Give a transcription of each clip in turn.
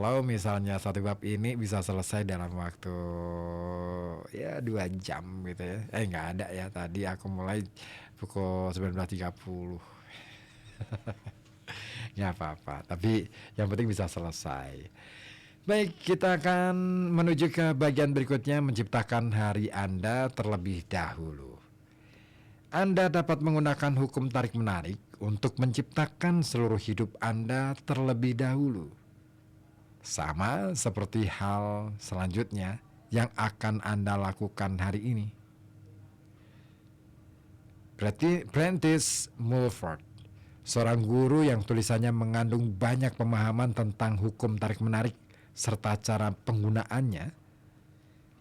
kalau misalnya satu bab ini bisa selesai dalam waktu ya 2 jam gitu ya. Nggak ada ya, tadi aku mulai pukul 19.30. Nggak apa-apa, tapi yang penting bisa selesai. Baik, kita akan menuju ke bagian berikutnya, menciptakan hari Anda terlebih dahulu. Anda dapat menggunakan hukum tarik-menarik untuk menciptakan seluruh hidup Anda terlebih dahulu. Sama seperti hal selanjutnya yang akan Anda lakukan hari ini. Prentice Mulford, seorang guru yang tulisannya mengandung banyak pemahaman tentang hukum tarik-menarik serta cara penggunaannya,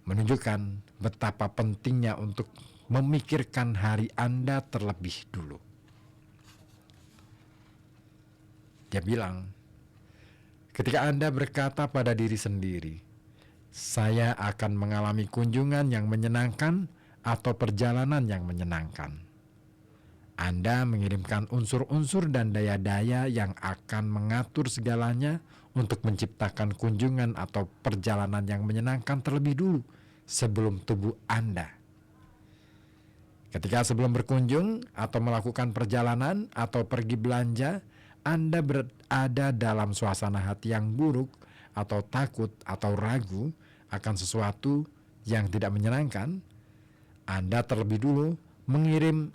menunjukkan betapa pentingnya untuk memikirkan hari Anda terlebih dulu. Dia bilang, ketika Anda berkata pada diri sendiri, saya akan mengalami kunjungan yang menyenangkan atau perjalanan yang menyenangkan, Anda mengirimkan unsur-unsur dan daya-daya yang akan mengatur segalanya untuk menciptakan kunjungan atau perjalanan yang menyenangkan terlebih dulu sebelum tubuh Anda. Ketika sebelum berkunjung atau melakukan perjalanan atau pergi belanja, Anda berada dalam suasana hati yang buruk atau takut atau ragu akan sesuatu yang tidak menyenangkan, Anda terlebih dulu mengirim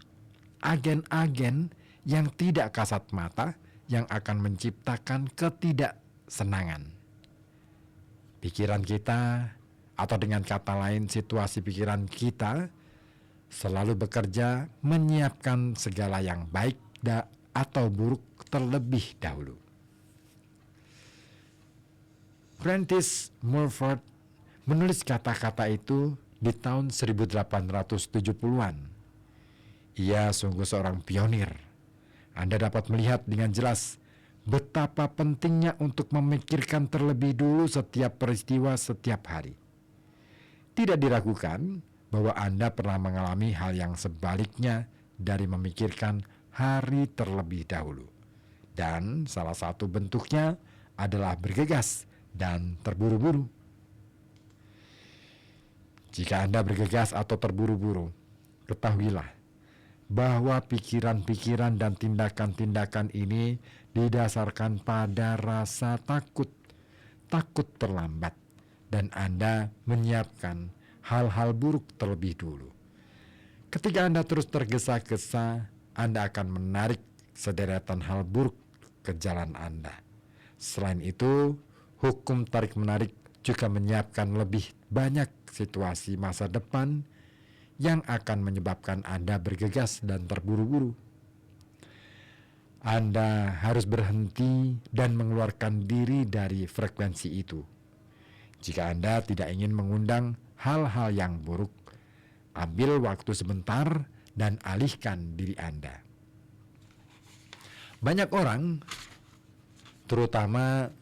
agen-agen yang tidak kasat mata yang akan menciptakan ketidaksenangan. Pikiran kita, atau dengan kata lain situasi pikiran kita, selalu bekerja menyiapkan segala yang baik atau buruk terlebih dahulu. Prentice Mulford menulis kata-kata itu di tahun 1870-an. Ia sungguh seorang pionir. Anda dapat melihat dengan jelas betapa pentingnya untuk memikirkan terlebih dulu setiap peristiwa setiap hari. Tidak diragukan bahwa Anda pernah mengalami hal yang sebaliknya dari memikirkan hari terlebih dahulu. Dan salah satu bentuknya adalah bergegas dan terburu-buru. Jika Anda bergegas atau terburu-buru, ketahuilah bahwa pikiran-pikiran dan tindakan-tindakan ini didasarkan pada rasa takut terlambat, dan Anda menyiapkan hal-hal buruk terlebih dulu. Ketika Anda terus tergesa-gesa, Anda akan menarik sederetan hal buruk ke jalan Anda. Selain itu, hukum tarik-menarik juga menyiapkan lebih banyak situasi masa depan yang akan menyebabkan Anda bergegas dan terburu-buru. Anda harus berhenti dan mengeluarkan diri dari frekuensi itu. Jika Anda tidak ingin mengundang hal-hal yang buruk, ambil waktu sebentar dan alihkan diri Anda. Banyak orang, terutama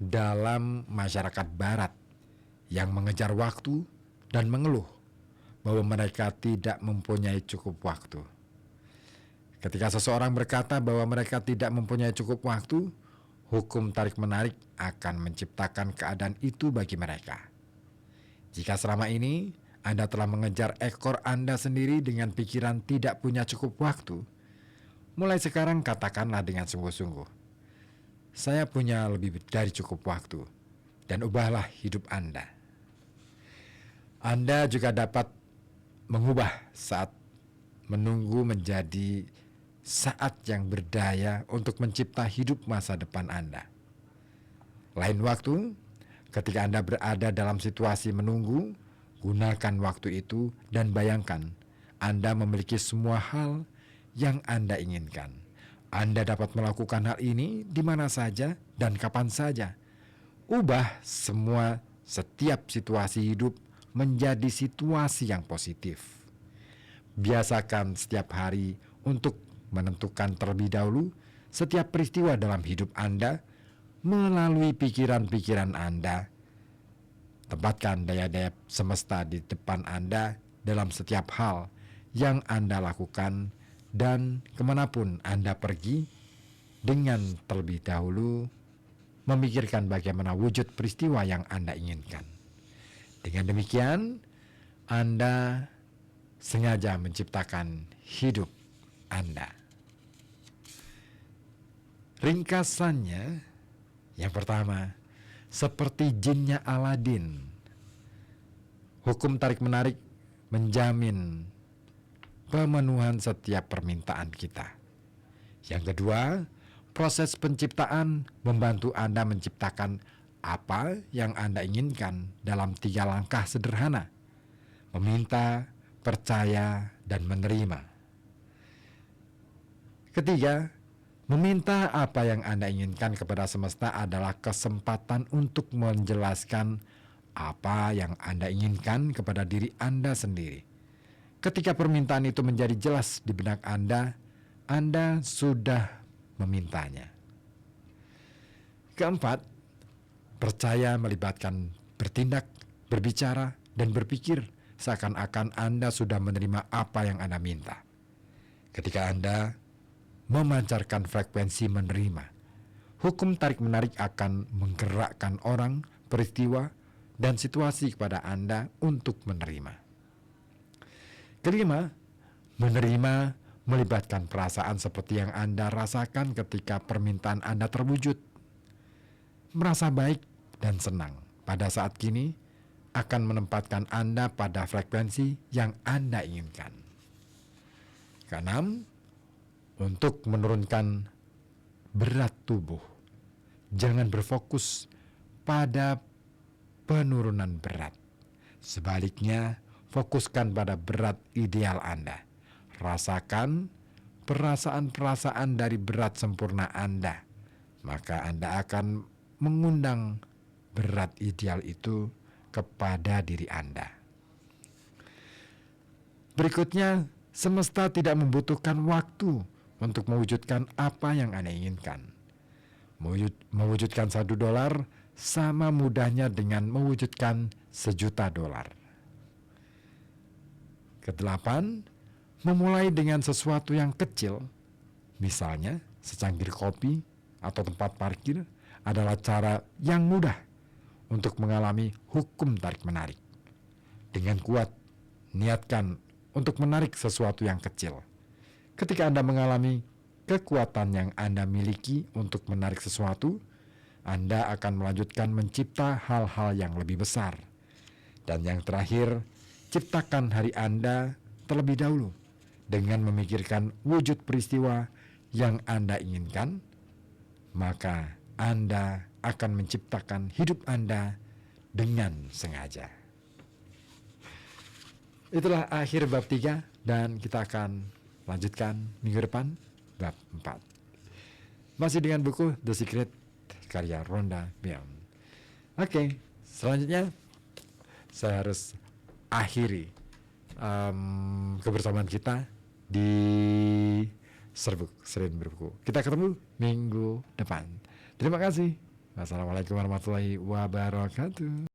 dalam masyarakat barat, yang mengejar waktu dan mengeluh bahwa mereka tidak mempunyai cukup waktu. Ketika seseorang berkata bahwa mereka tidak mempunyai cukup waktu, hukum tarik-menarik akan menciptakan keadaan itu bagi mereka. Jika selama ini Anda telah mengejar ekor Anda sendiri dengan pikiran tidak punya cukup waktu, mulai sekarang katakanlah dengan sungguh-sungguh, saya punya lebih dari cukup waktu, dan ubahlah hidup Anda. Anda juga dapat mengubah saat menunggu menjadi saat yang berdaya untuk mencipta hidup masa depan Anda. Lain waktu, ketika Anda berada dalam situasi menunggu, gunakan waktu itu dan bayangkan Anda memiliki semua hal yang Anda inginkan. Anda dapat melakukan hal ini di mana saja dan kapan saja. Ubah setiap situasi hidup menjadi situasi yang positif. Biasakan setiap hari untuk menentukan terlebih dahulu setiap peristiwa dalam hidup Anda melalui pikiran-pikiran Anda. Tempatkan daya-daya semesta di depan Anda dalam setiap hal yang Anda lakukan dan kemanapun Anda pergi dengan terlebih dahulu memikirkan bagaimana wujud peristiwa yang Anda inginkan. Dengan demikian, Anda sengaja menciptakan hidup Anda. Ringkasannya, yang pertama, seperti jinnya Aladin, hukum tarik-menarik menjamin pemenuhan setiap permintaan kita. Yang kedua, proses penciptaan membantu Anda menciptakan apa yang Anda inginkan dalam 3 langkah sederhana: meminta, percaya, dan menerima. Ketiga, meminta apa yang Anda inginkan kepada semesta adalah kesempatan untuk menjelaskan apa yang Anda inginkan kepada diri Anda sendiri. Ketika permintaan itu menjadi jelas di benak Anda sudah memintanya. Keempat, percaya melibatkan bertindak, berbicara, dan berpikir seakan-akan Anda sudah menerima apa yang Anda minta. Ketika Anda memancarkan frekuensi menerima, hukum tarik-menarik akan menggerakkan orang, peristiwa, dan situasi kepada Anda untuk menerima. Kelima, menerima melibatkan perasaan seperti yang Anda rasakan ketika permintaan Anda terwujud. Merasa baik dan senang pada saat kini akan menempatkan Anda pada frekuensi yang Anda inginkan. Keenam, untuk menurunkan berat tubuh, jangan berfokus pada penurunan berat. Sebaliknya, fokuskan pada berat ideal Anda. Rasakan perasaan-perasaan dari berat sempurna Anda, maka Anda akan mengundang berat ideal itu kepada diri Anda. Berikutnya, semesta tidak membutuhkan waktu untuk mewujudkan apa yang Anda inginkan. Mewujudkan $1 sama mudahnya dengan mewujudkan $1.000.000. Kedelapan, memulai dengan sesuatu yang kecil, misalnya secangkir kopi atau tempat parkir, adalah cara yang mudah untuk mengalami hukum tarik-menarik. Dengan kuat, niatkan untuk menarik sesuatu yang kecil. Ketika Anda mengalami kekuatan yang Anda miliki untuk menarik sesuatu, Anda akan melanjutkan mencipta hal-hal yang lebih besar. Dan yang terakhir, ciptakan hari Anda terlebih dahulu dengan memikirkan wujud peristiwa yang Anda inginkan, maka Anda akan menciptakan hidup Anda dengan sengaja. Itulah akhir bab 3 dan kita akan lanjutkan minggu depan bab 4. Masih dengan buku The Secret karya Rhonda Byrne. Oke, selanjutnya saya harus akhiri kebersamaan kita di Serbuk Sering Berbuku. Kita ketemu minggu depan. Terima kasih. Wassalamualaikum warahmatullahi wabarakatuh.